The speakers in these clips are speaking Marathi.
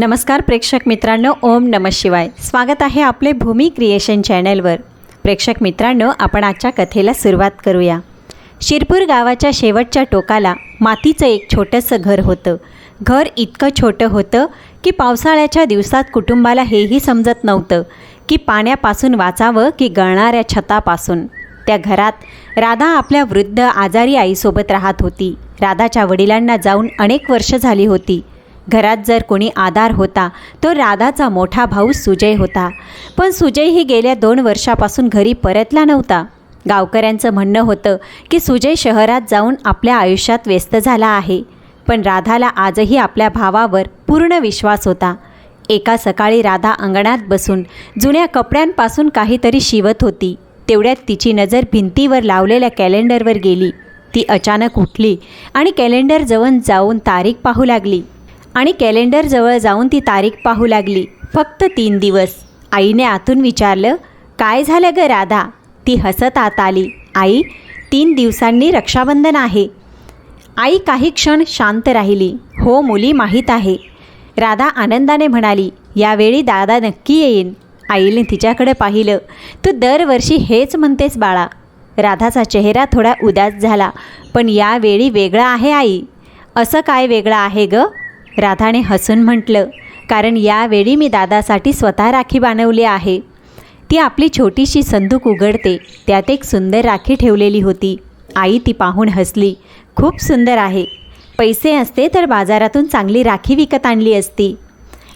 नमस्कार प्रेक्षक मित्रांनो, ओम नमः शिवाय. स्वागत आहे आपले भूमी क्रिएशन चॅनलवर. प्रेक्षक मित्रांनो, आपण आजच्या कथेला सुरुवात करूया. शिरपूर गावाच्या शेवटच्या टोकाला मातीचं एक छोटंसं घर होतं. घर इतकं छोटं होतं की पावसाळ्याच्या दिवसात कुटुंबाला हेही समजत नव्हतं की पाण्यापासून वाचावं की गळणाऱ्या छतापासून. त्या घरात राधा आपल्या वृद्ध आजारी आईसोबत राहत होती. राधाच्या वडिलांना जाऊन अनेक वर्ष झाली होती. घरात जर कोणी आधार होता तो राधाचा मोठा भाऊ सुजय होता. पण सुजयही गेल्या 2 वर्षापासून घरी परतला नव्हता. गावकऱ्यांचं म्हणणं होतं की सुजय शहरात जाऊन आपल्या आयुष्यात व्यस्त झाला आहे. पण राधाला आजही आपल्या भावावर पूर्ण विश्वास होता. एका सकाळी राधा अंगणात बसून जुन्या कपड्यांपासून काहीतरी शिवत होती. तेवढ्यात तिची नजर भिंतीवर लावलेल्या कॅलेंडरवर गेली. ती अचानक उठली आणि कॅलेंडरजवळ जाऊन तारीख पाहू लागली. फक्त 3 दिवस. आईने आतून विचारलं, काय झालं ग राधा? ती हसत आत आली. आई, 3 दिवसांनी रक्षाबंधन आहे. आई काही क्षण शांत राहिली. हो मुली, माहीत आहे. राधा आनंदाने म्हणाली, यावेळी दादा नक्की येईन. आईने तिच्याकडे पाहिलं. तू दरवर्षी हेच म्हणतेस बाळा. राधाचा चेहरा थोडा उदास झाला. पण यावेळी वेगळं आहे आई. असं काय वेगळं आहे ग? राधाने हसून म्हटलं, कारण यावेळी मी दादासाठी स्वतः राखी बनवली आहे. ती आपली छोटीशी संदूक उघडते. त्यात एक सुंदर राखी ठेवलेली होती. आई ती पाहून हसली. खूप सुंदर आहे. पैसे असते तर बाजारातून चांगली राखी विकत आणली असती.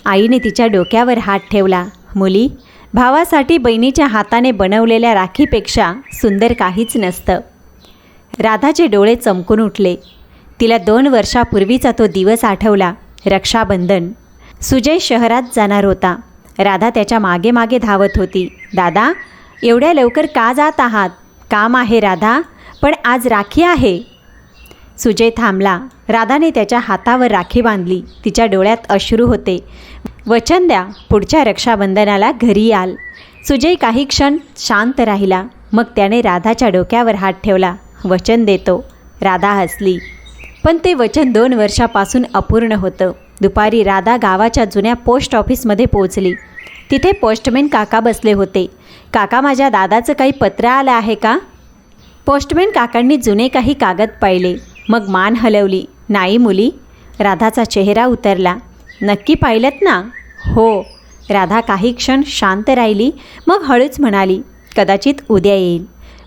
आईने तिच्या डोक्यावर हात ठेवला. मुली, भावासाठी बहिणीच्या हाताने बनवलेल्या राखीपेक्षा सुंदर काहीच नसतं. राधाचे डोळे चमकून उठले. तिला 2 वर्षापूर्वीचा तो दिवस आठवला. रक्षाबंधन. सुजय शहरात जाणार होता. राधा त्याच्या मागे मागे धावत होती. दादा, एवढ्या लवकर का जात आहात? काम आहे राधा, पण आज राखी आहे. सुजय थांबला. राधाने त्याच्या हातावर राखी बांधली. तिच्या डोळ्यात अश्रू होते. वचन द्या, पुढच्या रक्षाबंधनाला घरी याल. सुजय काही क्षण शांत राहिला. मग त्याने राधाच्या डोक्यावर हात ठेवला. वचन देतो. राधा हसली. पण ते वचन 2 वर्षापासून अपूर्ण होतं. दुपारी राधा गावाच्या जुन्या पोस्ट ऑफिसमध्ये पोहोचली. तिथे पोस्टमॅन काका बसले होते. काका, माझ्या दादाचं काही पत्र आलं आहे का? पोस्टमॅन काकांनी जुने काही कागद पाहिले. मग मान हलवली. नाही मुली. राधाचा चेहरा उतरला. नक्की पाहिलंत ना? हो. राधा काही क्षण शांत राहिली. मग हळूच म्हणाली, कदाचित उद्या येईल.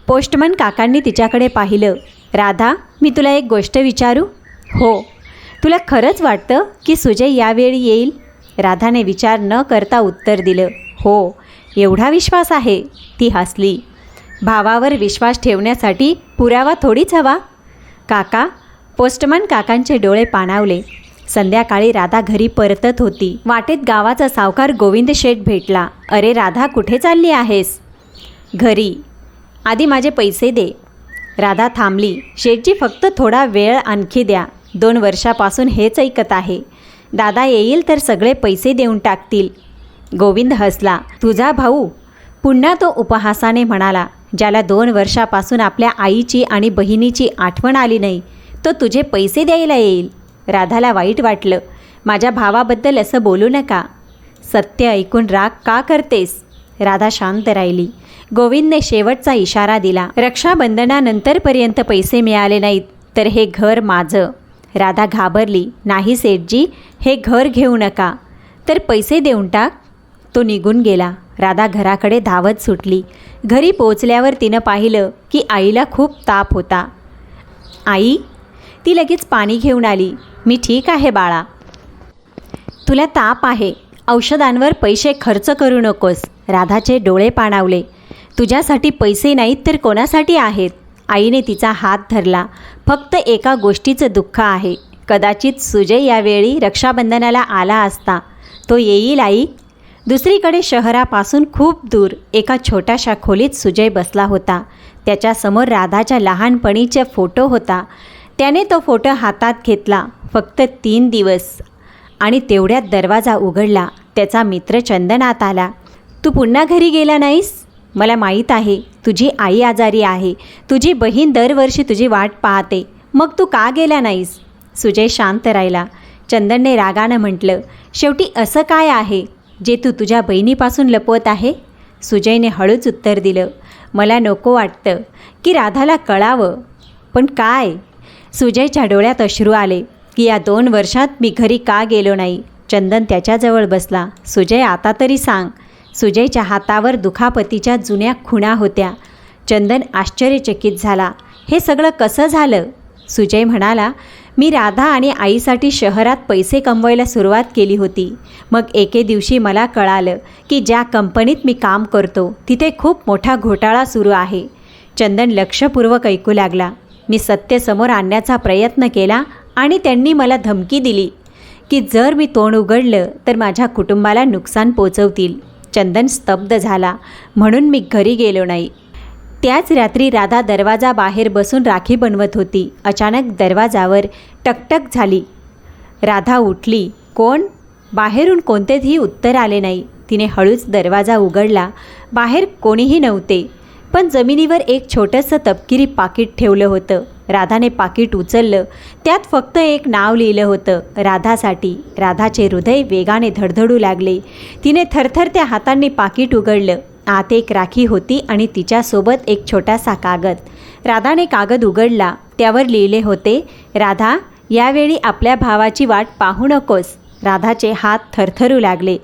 पोस्टमन काकांनी तिच्याकडे पाहिलं. राधा, मी तुला एक गोष्ट विचारू? हो. तुला खरंच वाटतं की सुजय यावेळी येईल? राधाने विचार न करता उत्तर दिलं. हो. एवढा विश्वास आहे? ती हसली. भावावर विश्वास ठेवण्यासाठी पुरावा थोडीच हवा. काका. पोस्टमन काकांचे डोळे पाणावले. संध्याकाळी राधा घरी परतत होती. वाटेत गावाचा सावकार गोविंद शेठ भेटला. अरे राधा, कुठे चालली आहेस? घरी. आधी माझे पैसे दे. राधा थांबली. शेठजी, फक्त थोडा वेळ आणखी द्या. 2 वर्षापासून हेच ऐकत आहे. दादा येईल तर सगळे पैसे देऊन टाकतील. गोविंद हसला. तुझा भाऊ? पुन्हा तो उपहासाने म्हणाला. ज्याला 2 वर्षापासून आपल्या आईची आणि बहिणीची आठवण आली नाही, तो तुझे पैसे द्यायला येईल. राधाला वाईट वाटलं. माझ्या भावाबद्दल असं बोलू नका. सत्य ऐकून राग का करतेस? राधा शांत राहिली. गोविंदने शेवटचा इशारा दिला. रक्षाबंधनानंतरपर्यंत पैसे मिळाले नाहीत तर हे घर माझं. राधा घाबरली. नाही सेठजी, हे घर घेऊ नका. तर पैसे देऊन टाक. तो निघून गेला. राधा घराकडे धावत सुटली. घरी पोचल्यावर तिनं पाहिलं की आईला खूप ताप होता. आई. ती लगेच पाणी घेऊन आली. मी ठीक आहे बाळा. तुला ताप आहे. औषधांवर पैसे खर्च करू नकोस. राधाचे डोळे पाणावले. तुझ्यासाठी पैसे नाहीत तर कोणासाठी आहेत? आईने तिचा हात धरला. फक्त एका गोष्टीचं दुःख आहे. कदाचित सुजय यावेळी रक्षाबंधनाला आला असता. तो येईल आई. दुसरीकडे शहरापासून खूप दूर एका छोट्याशा खोलीत सुजय बसला होता. त्याच्यासमोर राधाच्या लहानपणीचा फोटो होता. त्याने तो फोटो हातात घेतला. फक्त 3 दिवस आणि तेवढ्यात दरवाजा उघडला. त्याचा मित्र चंदन आत आला. तू पुन्हा घरी गेला नाहीस? मला माहीत आहे तुझी आई आजारी आहे. तुझी बहीण दरवर्षी तुझी वाट पाहते. मग तू का गेला नाहीस? सुजय शांत राहिला. चंदनने रागानं म्हटलं, शेवटी असं काय आहे जे तू तुझ्या बहिणीपासून लपवत आहे? सुजयने हळूच उत्तर दिलं, मला नको वाटतं की राधाला कळावं. पण काय? सुजयच्या डोळ्यात अश्रू आले की या 2 वर्षात मी घरी का गेलो नाही. चंदन त्याच्याजवळ बसला. सुजय, आता तरी सांग. सुजयच्या हातावर दुखापतीच्या जुन्या खुणा होत्या. चंदन आश्चर्यचकित झाला. हे सगळं कसं झालं? सुजय म्हणाला, मी राधा आणि आईसाठी शहरात पैसे कमवायला सुरुवात केली होती. मग एके दिवशी मला कळालं की ज्या कंपनीत मी काम करतो तिथे खूप मोठा घोटाळा सुरू आहे. चंदन लक्षपूर्वक ऐकू लागला. मी सत्य समोर आणण्याचा प्रयत्न केला आणि त्यांनी मला धमकी दिली की जर मी तोंड उघडलं तर माझ्या कुटुंबाला नुकसान पोचवतील. चंदन स्तब्ध झाला. म्हणून मी घरी गेलो नाही. त्याच रात्री राधा दरवाजा बाहेर बसून राखी बनवत होती. अचानक दरवाजावर टकटक झाली. राधा उठली. कोण? बाहेरून कोणतेही उत्तर आले नाही. तिने हळूच दरवाजा उघडला. बाहेर कोणीही नव्हते, पण जमिनीवर एक छोटंसं तपकिरी पाकीट ठेवलं होतं. राधाने पाकीट उचललं. त्यात फक्त एक नाव लिहिलं होतं, राधासाठी. राधाचे हृदय वेगाने धडधडू लागले. तिने थरथरत्या हातांनी पाकीट उघडलं. आत एक राखी होती आणि तिच्यासोबत एक छोटासा कागद. राधाने कागद उघडला. त्यावर लिहिले होते, राधा, यावेळी आपल्या भावाची वाट पाहू नकोस. राधाचे हात थरथरू लागले.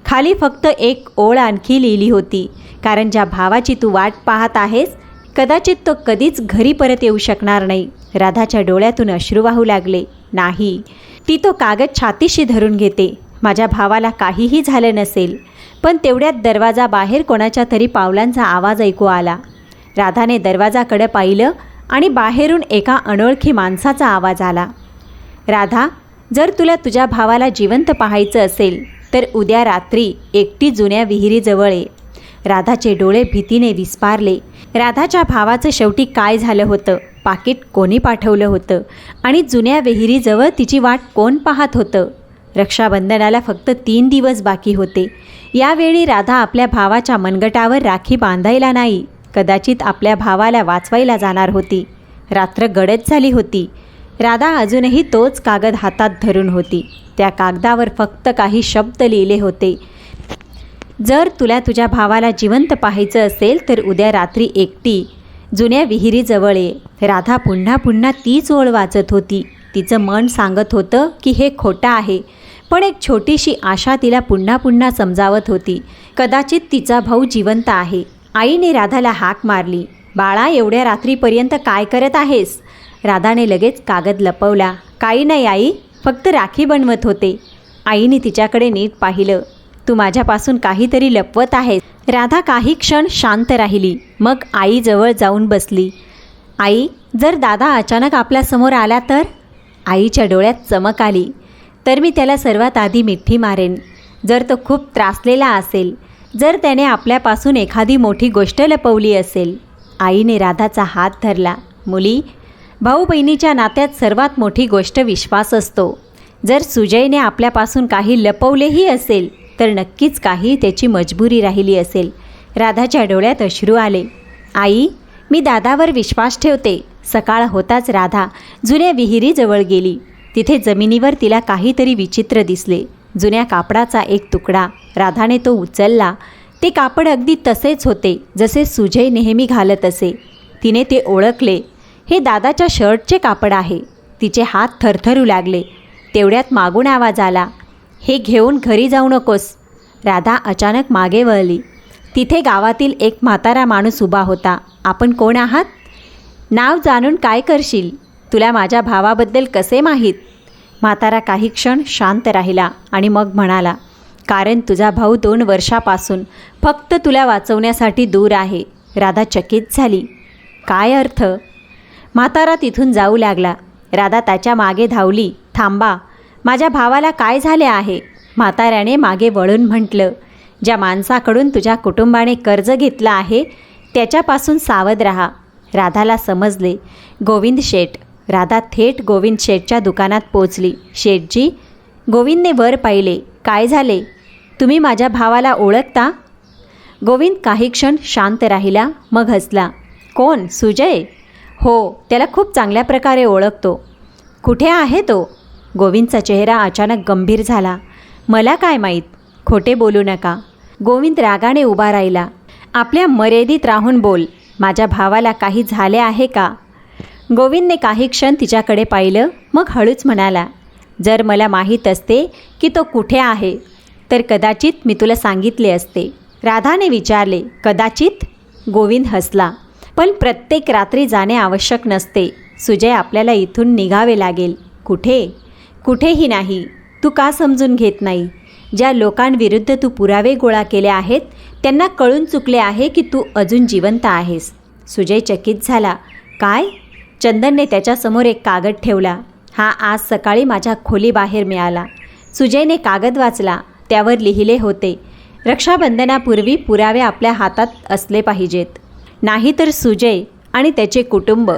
खाली फक्त एक ओळ आणखी लिहिली होती, कारण ज्या भावाची तू वाट पाहत आहेस कदाचित तो कधीच घरी परत येऊ शकणार नाही. राधाच्या डोळ्यातून अश्रू वाहू लागले. नाही, ती तो कागद छातीशी धरून घेते. माझ्या भावाला काहीही झालं नसेल. पण तेवढ्यात दरवाजा बाहेर कोणाच्या तरी पावलांचा आवाज ऐकू आला. राधाने दरवाजाकडे पाहिलं आणि बाहेरून एका अनोळखी माणसाचा आवाज आला. राधा, जर तुला तुझ्या भावाला जिवंत पाहायचं असेल तर उद्या रात्री एकटी जुन्या विहिरीजवळ ये. राधाचे डोळे भीतीने विस्फारले. राधाच्या भावाचं शेवटी काय झालं होतं? पाकीट कोणी पाठवलं होतं? आणि जुन्या विहिरीजवळ तिची वाट कोण पाहत होतं? रक्षाबंधनाला फक्त 3 दिवस बाकी होते. यावेळी राधा आपल्या भावाच्या मनगटावर राखी बांधायला नाही, कदाचित आपल्या भावाला वाचवायला जाणार होती. रात्र गडद झाली होती. राधा अजूनही तोच कागद हातात धरून होती. त्या कागदावर फक्त काही शब्द लिहिले होते, जर तुला तुझ्या भावाला जिवंत पाहायचं असेल तर उद्या रात्री एकटी जुन्या विहिरीजवळ ये. राधा पुन्हा पुन्हा तीच ओळ वाचत होती. तिचं मन सांगत होतं की हे खोटं आहे, पण एक छोटीशी आशा तिला पुन्हा पुन्हा समजावत होती, कदाचित तिचा भाऊ जिवंत आहे. आईने राधाला हाक मारली. बाळा, एवढ्या रात्रीपर्यंत काय करत आहेस? राधाने लगेच कागद लपवला. काही नाही आई, फक्त राखी बनवत होते. आईने तिच्याकडे नीट पाहिलं. तू माझ्यापासून काहीतरी लपवत आहेस. राधा काही क्षण शांत राहिली. मग आईजवळ जाऊन बसली. आई, जर दादा अचानक आपल्यासमोर आला तर? आईच्या डोळ्यात चमक आली. तर मी त्याला सर्वात आधी मिठी मारेन. जर तो खूप त्रासलेला असेल, जर त्याने आपल्यापासून एखादी मोठी गोष्ट लपवली असेल. आईने राधाचा हात धरला. मुली, भाऊ बहिणीच्या नात्यात सर्वात मोठी गोष्ट विश्वास असतो. जर सुजयने आपल्यापासून काही लपवलेही असेल तर नक्कीच काही त्याची मजबुरी राहिली असेल. राधाच्या डोळ्यात अश्रू आले. आई, मी दादावर विश्वास ठेवते. सकाळ होताच राधा जुन्या विहिरीजवळ गेली. तिथे जमिनीवर तिला काहीतरी विचित्र दिसले. जुन्या कापडाचा एक तुकडा. राधाने तो उचलला. ते कापड अगदी तसेच होते जसे सुजय नेहमी घालत असे. तिने ते ओळखले. हे दादाच्या शर्टचे कापड आहे. तिचे हात थरथरू लागले. तेवढ्यात मागून आवाज आला, हे घेऊन घरी जाऊ नकोस. राधा अचानक मागे वळली. तिथे गावातील एक म्हातारा माणूस उभा होता. आपण कोण आहात? नाव जाणून काय करशील? तुला माझ्या भावाबद्दल कसे माहीत? म्हातारा काही क्षण शांत राहिला आणि मग म्हणाला, कारण तुझा भाऊ 2 वर्षापासून फक्त तुला वाचवण्यासाठी दूर आहे. राधा चकित झाली. काय अर्थ? म्हातारा तिथून जाऊ लागला. राधा त्याच्या मागे धावली. थांबा, माझ्या भावाला काय झाले आहे? म्हाताऱ्याने मागे वळून म्हटलं, ज्या माणसाकडून तुझ्या कुटुंबाने कर्ज घेतलं आहे त्याच्यापासून सावध राहा. राधाला समजले, गोविंद शेठ. राधा थेट गोविंद शेठच्या दुकानात पोचली. शेठजी. गोविंदने वर पाहिले. काय झाले? तुम्ही माझ्या भावाला ओळखता? गोविंद काही क्षण शांत राहिला, मग हसला. कोण? सुजय? हो, त्याला खूप चांगल्या प्रकारे ओळखतो. कुठे आहे तो? गोविंदचा चेहरा अचानक गंभीर झाला. मला काय माहीत, खोटे बोलू नका. गोविंद रागाने उभा राहिला. आपल्या मर्यादित राहून बोल. माझ्या भावाला काही झाले आहे का? गोविंदने काही क्षण तिच्याकडे पाहिलं, मग हळूच म्हणाला, जर मला माहीत असते की तो कुठे आहे तर कदाचित मी तुला सांगितले असते. राधाने विचारले. कदाचित? गोविंद हसला. पण प्रत्येक रात्री जाणे आवश्यक नसते. सुजय, आपल्याला इथून निघावे लागेल. कुठे? कुठेही नाही. तू का समजून घेत नाही? ज्या लोकांविरुद्ध तू पुरावे गोळा केले आहेत त्यांना कळून चुकले आहे की तू अजून जिवंत आहेस. सुजय चकित झाला. काय? चंदनने त्याच्यासमोर एक कागद ठेवला. हा आज सकाळी माझ्या खोलीबाहेर मिळाला. सुजयने कागद वाचला. त्यावर लिहिले होते, रक्षाबंधनापूर्वी पुरावे आपल्या हातात असले पाहिजेत. नाहीतर सुजय आणि त्याचे कुटुंब.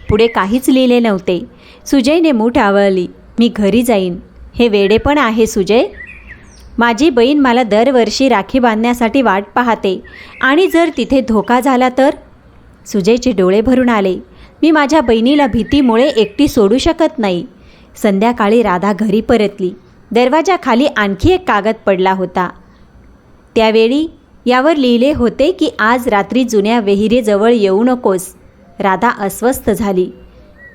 पुढे काहीच लिहिले नव्हते. सुजयने मूठ आवळली. मी घरी जाईन. हे वेडेपण आहे सुजय. माझी बहीण मला दरवर्षी राखी बांधण्यासाठी वाट पाहते आणि जर तिथे धोका झाला तर? सुजयचे डोळे भरून आले. मी माझ्या बहिणीला भीतीमुळे एकटी सोडू शकत नाही. संध्याकाळी राधा घरी परतली. दरवाजाखाली आणखी एक कागद पडला होता. त्यावेळी यावर लिहिले होते की आज रात्री जुन्या विहिरीजवळ येऊ नकोस. राधा अस्वस्थ झाली.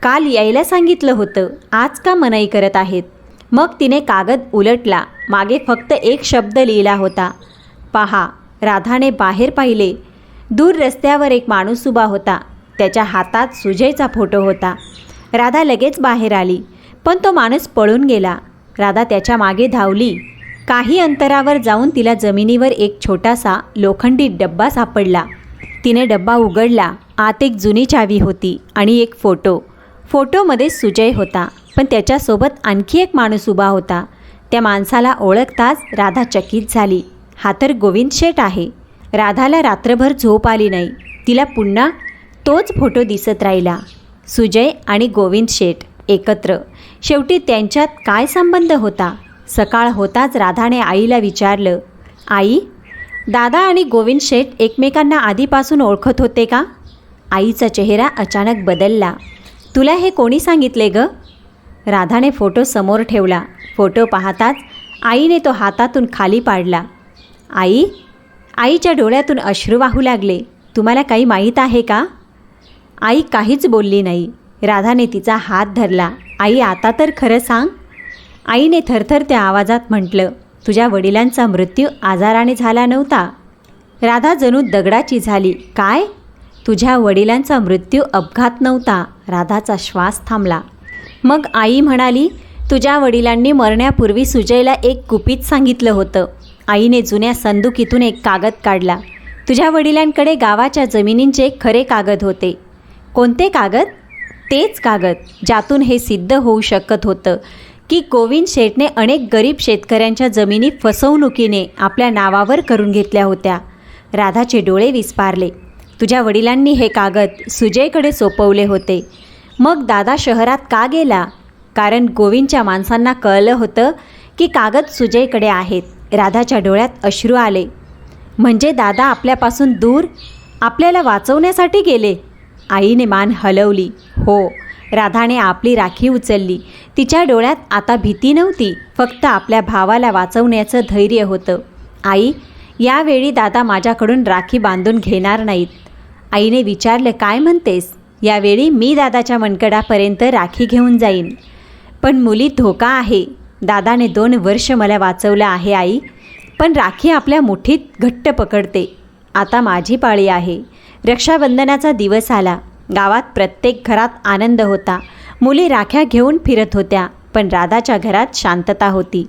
काल यायला सांगितलं होतं, आज का मनाई करत आहेत? मग तिने कागद उलटला. मागे फक्त एक शब्द लिहिला होता, पहा. राधाने बाहेर पाहिले. दूर रस्त्यावर एक माणूस उभा होता. त्याच्या हातात सुजयचा फोटो होता. राधा लगेच बाहेर आली, पण तो माणूस पळून गेला. राधा त्याच्या मागे धावली. काही अंतरावर जाऊन तिला जमिनीवर एक छोटासा लोखंडी डब्बा सापडला. तिने डब्बा उघडला. आत एक जुनी चावी होती आणि एक फोटो. फोटोमध्ये सुजय होता, पण त्याच्यासोबत आणखी एक माणूस उभा होता. त्या माणसाला ओळखताच राधा चकित झाली. हा तर गोविंद शेठ आहे. राधाला रात्रभर झोप आली नाही. तिला पुन्हा तोच फोटो दिसत राहिला. सुजय आणि गोविंद शेठ एकत्र. शेवटी त्यांच्यात काय संबंध होता? सकाळ होताच राधाने आईला विचारलं, आई, दादा आणि गोविंद शेठ एकमेकांना आधीपासून ओळखत होते का? आईचा चेहरा अचानक बदलला. तुला हे कोणी सांगितले ग? राधाने फोटो समोर ठेवला. फोटो पाहताच आईने तो हातातून खाली पाडला. आई? आईच्या डोळ्यातून अश्रू वाहू लागले. तुम्हाला काही माहीत आहे का? आई काहीच बोलली नाही. राधाने तिचा हात धरला. आई, आता तर खरं सांग. आईने थरथरत्या आवाजात म्हटलं, तुझ्या वडिलांचा मृत्यू आजाराने झाला नव्हता. राधा जणू दगडाची झाली. काय? तुझ्या वडिलांचा मृत्यू अपघात नव्हता. राधाचा श्वास थांबला. मग आई म्हणाली, तुझ्या वडिलांनी मरण्यापूर्वी सुजयला एक गुपित सांगितलं होतं. आईने जुन्या संदुकीतून एक कागद काढला. तुझ्या वडिलांकडे गावाच्या जमिनींचे खरे कागद होते. कोणते कागद? तेच कागद ज्यातून हे सिद्ध होऊ शकत होतं की गोविंद शेठने अनेक गरीब शेतकऱ्यांच्या जमिनी फसवणुकीने आपल्या नावावर करून घेतल्या होत्या. राधाचे डोळे विस्पारले. तुझ्या वडिलांनी हे कागद सुजयकडे सोपवले होते. मग दादा शहरात का गेला? कारण गोविंदच्या माणसांना कळलं होतं की कागद सुजयकडे आहेत. राधाच्या डोळ्यात अश्रू आले. म्हणजे दादा आपल्यापासून दूर आपल्याला वाचवण्यासाठी गेले? आईने मान हलवली. हो. राधाने आपली राखी उचलली. तिच्या डोळ्यात आता भीती नव्हती, फक्त आपल्या भावाला वाचवण्याचं धैर्य होतं. आई, यावेळी दादा माझ्याकडून राखी बांधून घेणार नाहीत. आईने विचारलं, काय म्हणतेस? यावेळी मी दादाच्या मनगटापर्यंत राखी घेऊन जाईन. पण मुली, धोका आहे. दादाने 2 वर्ष मला वाचवलं आहे आई, पण राखी आपल्या मुठीत घट्ट पकडते. आता माझी पाळी आहे. रक्षाबंधनाचा दिवस आला. गावात प्रत्येक घरात आनंद होता. मुली राख्या घेऊन फिरत होत्या, पण राधाच्या घरात शांतता होती.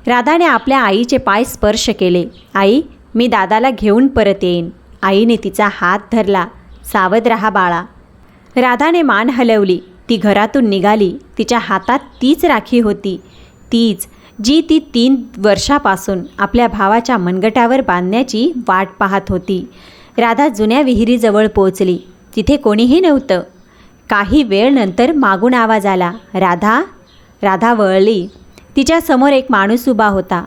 राधाने आपल्या आईचे पाय स्पर्श केले. आई, मी दादाला घेऊन परत येईन. आईने तिचा हात धरला. सावध रहा बाळा. राधाने मान हलवली. ती घरातून निघाली. तिच्या हातात तीच राखी होती, तीच जी ती 3 वर्षापासून आपल्या भावाच्या मनगटावर बांधण्याची वाट पाहत होती. राधा जुन्या विहिरीजवळ पोचली. तिथे कोणीही नव्हतं. काही वेळ नंतर मागून आवाज आला, राधा. राधा वळली. तिच्यासमोर एक माणूस उभा होता.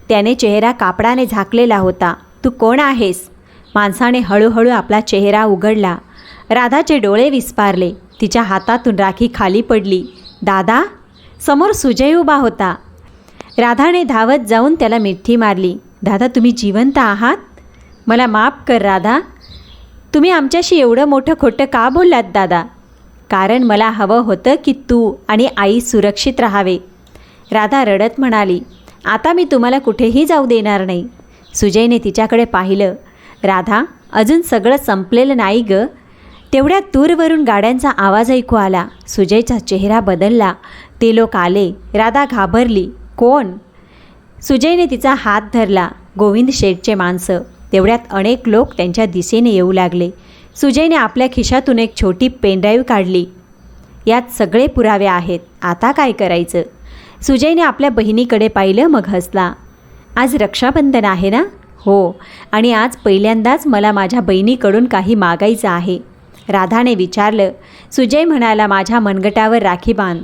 त्याने चेहरा कापडाने झाकलेला होता. तू कोण आहेस? माणसाने हळूहळू आपला चेहरा उघडला. राधाचे डोळे विस्पारले. तिच्या हातातून राखी खाली पडली. दादा? समोर सुजय उभा होता. राधाने धावत जाऊन त्याला मिठी मारली. दादा, तुम्ही जिवंत आहात? मला माफ कर राधा. तुम्ही आमच्याशी एवढं मोठं खोटं का बोललात दादा? कारण मला हवं होतं की तू आणि आई सुरक्षित राहावे. राधा रडत म्हणाली, आता मी तुम्हाला कुठेही जाऊ देणार नाही. सुजयने तिच्याकडे पाहिलं. राधा, अजून सगळं संपलेलं नाही ग. तेवढ्यात दूरवरून गाड्यांचा आवाज ऐकू आला. सुजयचा चेहरा बदलला. ते लोक आले. राधा घाबरली. कोण? सुजयने तिचा हात धरला. गोविंद शेठचे माणसं. तेवढ्यात अनेक लोक त्यांच्या दिशेने येऊ लागले. सुजयने आपल्या खिशातून एक छोटी पेनड्राईव्ह काढली. यात सगळे पुरावे आहेत. आता काय करायचं? सुजयने आपल्या बहिणीकडे पाहिलं, मग हसला. आज रक्षाबंधन आहे ना? हो, आणि आज पहिल्यांदाच मला माझ्या बहिणीकडून काही मागायचं आहे. राधाने विचारलं. सुजय म्हणाला, माझ्या मनगटावर राखी बांध.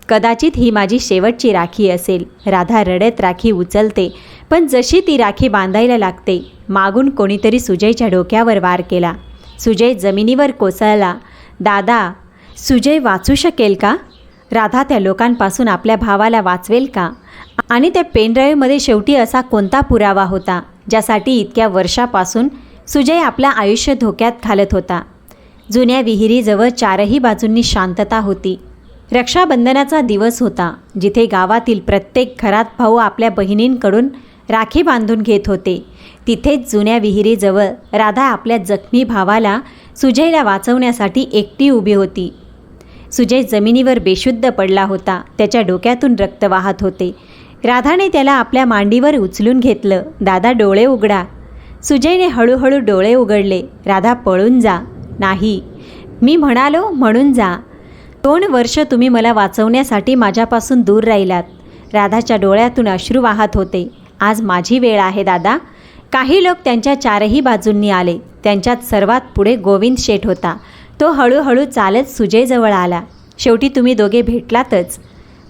कदाचित ही माझी शेवटची राखी असेल. राधा रडत राखी उचलते, पण जशी ती राखी बांधायला लागते, मागून कोणीतरी सुजयच्या डोक्यावर वार केला. सुजय जमिनीवर कोसळला. दादा, सुजय वाचू शकेल का? राधा त्या लोकांपासून आपल्या भावाला वाचवेल का? आणि त्या पेनड्राईव्हमध्ये शेवटी असा कोणता पुरावा होता ज्यासाठी इतक्या वर्षापासून सुजय आपलं आयुष्य धोक्यात घालत होता? जुन्या विहिरीजवळ चारही बाजूंनी शांतता होती. रक्षाबंधनाचा दिवस होता, जिथे गावातील प्रत्येक घरात भाऊ आपल्या बहिणींकडून राखी बांधून घेत होते. तिथेच जुन्या विहिरीजवळ राधा आपल्या जखमी भावाला, सुजयला वाचवण्यासाठी एकटी उभी होती. सुजय जमिनीवर बेशुद्ध पडला होता. त्याच्या डोक्यातून रक्त वाहत होते. राधाने त्याला आपल्या मांडीवर उचलून घेतलं. दादा, डोळे उघडा. सुजयने हळूहळू डोळे उघडले. राधा, पळून जा. नाही, मी म्हणालो म्हणून जा. 2 वर्ष तुम्ही मला वाचवण्यासाठी माझ्यापासून दूर राहिलात. राधाच्या डोळ्यातून अश्रू वाहत होते. आज माझी वेळ आहे दादा. काही लोक त्यांच्या चारही बाजूंनी आले. त्यांच्यात सर्वात पुढे गोविंद शेठ होता. तो हळूहळू चालत सुजयजवळ आला. शेवटी तुम्ही दोघे भेटलातच.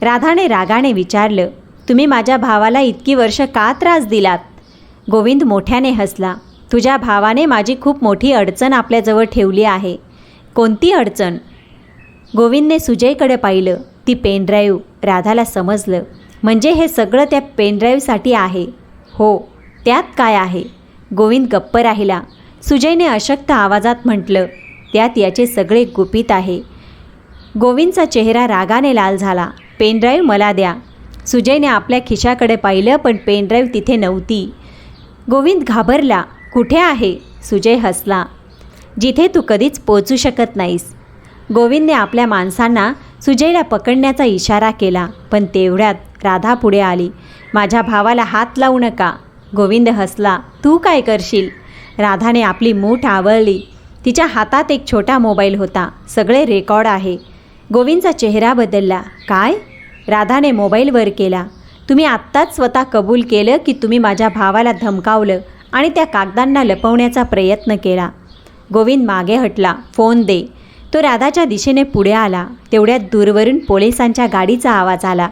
राधाने रागाने विचारलं, तुम्ही माझ्या भावाला इतकी वर्ष का त्रास दिलात? गोविंद मोठ्याने हसला. तुझ्या भावाने माझी खूप मोठी अडचण आपल्याजवळ ठेवली आहे. कोणती अडचण? गोविंदने सुजयकडे पाहिलं. ती पेनड्राईव्ह. राधाला समजलं. म्हणजे हे सगळं त्या पेनड्राईव्हसाठी आहे? हो. त्यात काय आहे? गोविंद गप्प राहिला. सुजयने अशक्त आवाजात म्हटलं, त्यात याचे सगळे गुपित आहे. गोविंदचा चेहरा रागाने लाल झाला. पेनड्राईव्ह मला द्या. सुजयने आपल्या खिशाकडे पाहिलं, पण पेनड्राईव्ह तिथे नव्हती. गोविंद घाबरला. कुठे आहे? सुजय हसला. जिथे तू कधीच पोचू शकत नाहीस. गोविंदने आपल्या माणसांना सुजयला पकडण्याचा इशारा केला, पण तेवढ्यात राधा पुढे आली. माझ्या भावाला हात लावू नका. गोविंद हसला. तू काय करशील? राधाने आपली मूठ आवळली. तिच्या हातात एक छोटा मोबाईल होता. सगळे रेकॉर्ड आहे. गोविंदचा चेहरा बदलला. काय? राधाने मोबाईल वर केला. तुम्ही आत्ताच स्वतः कबूल केलं की तुम्ही माझ्या भावाला धमकावलं आणि त्या कागदांना लपवण्याचा प्रयत्न केला. गोविंद मागे हटला. फोन दे. तो राधाच्या दिशेने पुढे आला. तेवढ्यात दूरवरून पोलिसांच्या गाडीचा आवाज आला.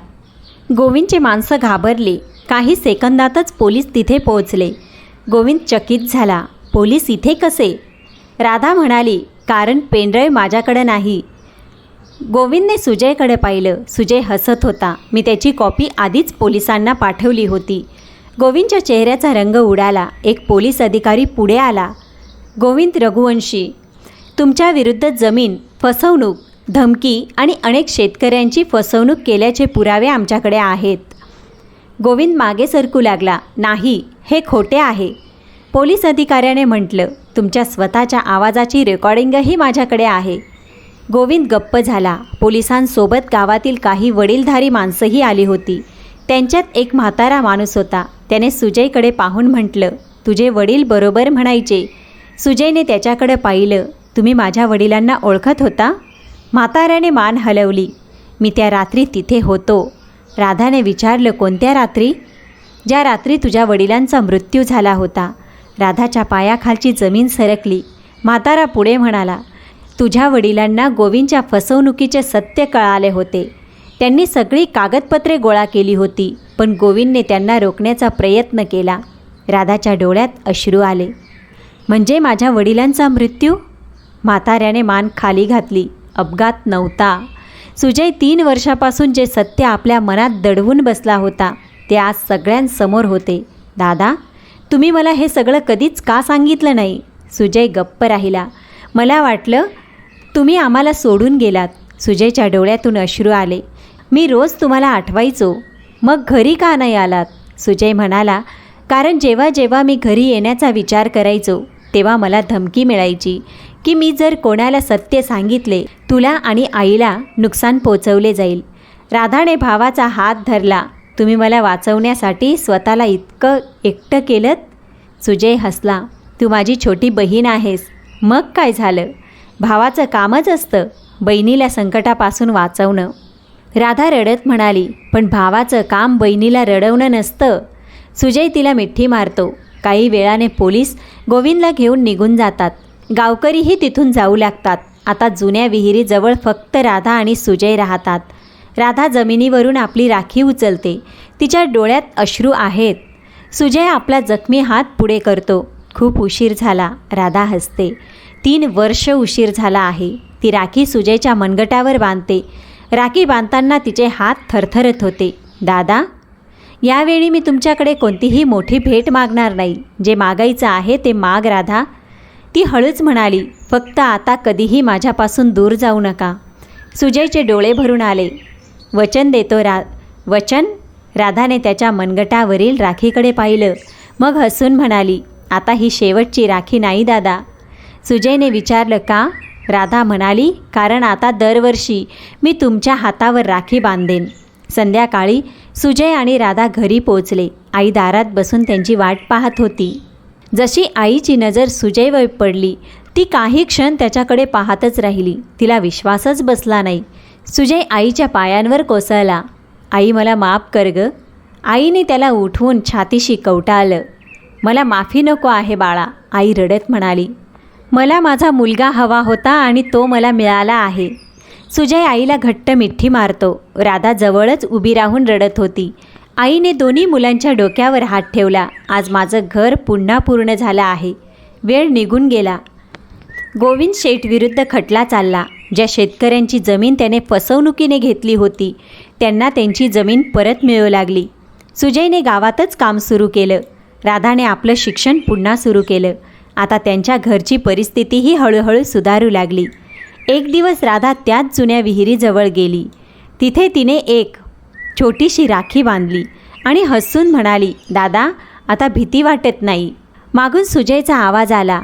गोविंदचे माणसं घाबरले. काही सेकंदातच पोलीस तिथे पोहोचले. गोविंद चकित झाला. पोलीस इथे कसे? राधा म्हणाली, कारण पेनड्राईव्ह माझ्याकडे नाही. गोविंदने सुजयकडे पाहिलं. सुजय हसत होता. मी त्याची कॉपी आधीच पोलिसांना पाठवली होती. गोविंदच्या चेहऱ्याचा रंग उडाला. एक पोलीस अधिकारी पुढे आला. गोविंद रघुवंशी, तुमच्या विरुद्ध जमीन, फसवणूक, धमकी आणि अनेक शेतकऱ्यांची फसवणूक केल्याचे पुरावे आमच्याकडे आहेत. गोविंद मागे सरकू लागला. नाही, हे खोटे आहे. पोलीस अधिकाऱ्याने म्हटलं. तुमच्या स्वतःच्या आवाजाची रेकॉर्डिंगही माझ्याकडे आहे. गोविंद गप्प झाला. पोलिसांसोबत गावातील काही वडीलधारी माणसंही आली होती. त्यांच्यात एक म्हातारा माणूस होता. त्याने सुजयकडे पाहून म्हटलं, तुझे वडील बरोबर म्हणायचे. सुजयने त्याच्याकडे पाहिलं. तुम्ही माझ्या वडिलांना ओळखत होता? म्हाताऱ्याने मान हलवली. मी त्या रात्री तिथे होतो. राधाने विचारलं, कोणत्या रात्री? ज्या रात्री तुझ्या वडिलांचा मृत्यू झाला होता. राधाच्या पायाखालची जमीन सरकली. म्हातारा पुढे म्हणाला, तुझ्या वडिलांना गोविंदच्या फसवणुकीचे सत्य कळाले होते. त्यांनी सगळी कागदपत्रे गोळा केली होती, पण गोविंदने त्यांना रोखण्याचा प्रयत्न केला. राधाच्या डोळ्यात अश्रू आले. म्हणजे माझ्या वडिलांचा मृत्यू? म्हाताऱ्याने मान खाली घातली. अपघात नव्हता. सुजय 3 वर्षापासून जे सत्य आपल्या मनात दडवून बसला होता ते आज सगळ्यांसमोर होते. दादा, तुम्ही मला हे सगळं कधीच का सांगितलं नाही? सुजय गप्प राहिला. मला वाटलं तुम्ही आम्हाला सोडून गेलात. सुजयच्या डोळ्यातून अश्रू आले. मी रोज तुम्हाला आठवायचो, मग घरी का नाही आलात? सुजय म्हणाला, कारण जेव्हा जेव्हा मी घरी येण्याचा विचार करायचो तेव्हा मला धमकी मिळायची की मी जर कोणाला सत्य सांगितले तुला आणि आईला नुकसान पोचवले जाईल. राधाने भावाचा हात धरला. तुम्ही मला वाचवण्यासाठी स्वतःला इतकं एकटं केलं? सुजय हसला. तू माझी छोटी बहीण आहेस. मग काय झालं? भावाचं कामच असतं बहिणीला संकटापासून वाचवणं. राधा रडत म्हणाली, पण भावाचं काम बहिणीला रडवणं नसतं. सुजय तिला मिठी मारतो. काही वेळाने पोलीस गोविंदला घेऊन निघून जातात. गावकरीही तिथून जाऊ लागतात. आता जुन्या विहिरीजवळ फक्त राधा आणि सुजय राहतात. राधा जमिनीवरून आपली राखी उचलते. तिच्या डोळ्यात अश्रू आहेत. सुजय आपला जखमी हात पुढे करतो. खूप उशीर झाला. राधा हसते. 3 वर्ष उशीर झाला आहे. ती राखी सुजयच्या मनगटावर बांधते. राखी बांधताना तिचे हात थरथरत होते. दादा, यावेळी मी तुमच्याकडे कोणतीही मोठी भेट मागणार नाही. जे मागायचं आहे ते माग राधा. ती हळूच म्हणाली, फक्त आता कधीही माझ्यापासून दूर जाऊ नका. सुजयचे डोळे भरून आले. वचन देतो वचन? राधाने त्याच्या मनगटावरील राखीकडे पाहिलं. मग हसून म्हणाली, आता ही शेवटची राखी नाही दादा. सुजयने विचारलं, का? राधा म्हणाली, कारण आता दरवर्षी मी तुमच्या हातावर राखी बांधेन. संध्याकाळी सुजय आणि राधा घरी पोचले. आई दारात बसून त्यांची वाट पाहत होती. जशी आईची नजर सुजयवर पडली ती काही क्षण त्याच्याकडे पाहतच राहिली. तिला विश्वासच बसला नाही. सुजय आईच्या पायांवर कोसळला. आई, मला माफ कर गं. आईने त्याला उठवून छातीशी कवटाळलं. मला माफी नको आहे बाळा, आई रडत म्हणाली. मला माझा मुलगा हवा होता आणि तो मला मिळाला आहे. सुजय आईला घट्ट मिठी मारतो. राधा जवळच उभी राहून रडत होती. आईने दोन्ही मुलांच्या डोक्यावर हात ठेवला. आज माझं घर पुन्हा पूर्ण झालं आहे. वेळ निघून गेला. गोविंद शेठ विरुद्ध खटला चालला. ज्या शेतकऱ्यांची जमीन त्याने फसवणुकीने घेतली होती त्यांना त्यांची जमीन परत मिळू लागली. सुजयने गावातच काम सुरू केलं. राधाने आपलं शिक्षण पुन्हा सुरू केलं. आता त्यांच्या घरची परिस्थितीही हळूहळू सुधारू लागली. एक दिवस राधा त्याच जुन्या विहिरीजवळ गेली. तिथे तिने एक छोटीशी राखी बांधली आणि हसून म्हणाली, दादा, आता भीती वाटत नाही. मागून सुजयचा आवाज आला.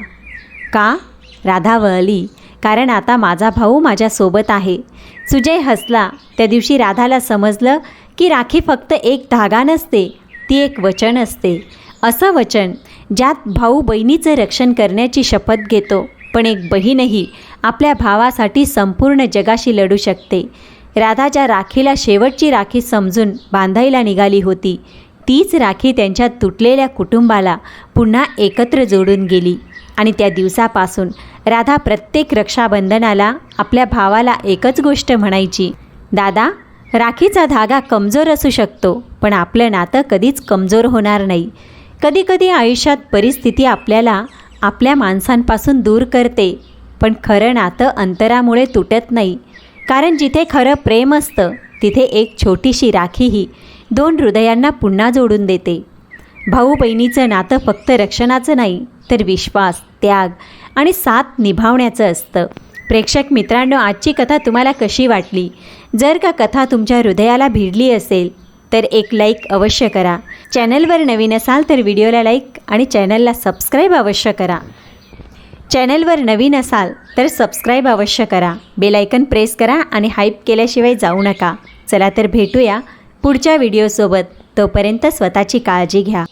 का? राधा वळली. कारण आता माझा भाऊ माझ्यासोबत आहे. सुजय हसला. त्या दिवशी राधाला समजलं की राखी फक्त एक धागा नसते, ती एक वचन असते. असं वचन ज्यात भाऊ बहिणीचं रक्षण करण्याची शपथ घेतो, पण एक बहीणही आपल्या भावासाठी संपूर्ण जगाशी लढू शकते. राधा ज्या राखीला शेवटची राखी समजून बांधायला निघाली होती, तीच राखी त्यांच्या तुटलेल्या कुटुंबाला पुन्हा एकत्र जोडून गेली. आणि त्या दिवसापासून राधा प्रत्येक रक्षाबंधनाला आपल्या भावाला एकच गोष्ट म्हणायची, दादा, राखीचा धागा कमजोर असू शकतो, पण आपलं नातं कधीच कमजोर होणार नाही. कधीकधी आयुष्यात परिस्थिती आपल्याला आपल्या माणसांपासून दूर करते, पण खरं नातं अंतरामुळे तुटत नाही. कारण जिथे खरं प्रेम असतं तिथे एक छोटीशी राखीही 2 हृदयांना पुन्हा जोडून देते. भाऊ बहिणीचं नातं फक्त रक्षणाचं नाही, तर विश्वास, त्याग आणि साथ निभावण्याचं असतं. प्रेक्षक मित्रांनो, आजची कथा तुम्हाला कशी वाटली? जर का कथा तुमच्या हृदयाला भिडली असेल तर एक लाईक अवश्य करा. चॅनलवर नवीन असाल तर व्हिडिओला लाईक आणि चॅनलला सबस्क्राईब अवश्य करा. चॅनलवर नवीन असाल तर सबस्क्राईब अवश्य करा. बेल आयकन प्रेस करा आणि हाईप केल्याशिवाय जाऊ नका. चला तर भेटूया पुढच्या व्हिडिओसोबत. तोपर्यंत स्वतःची काळजी घ्या.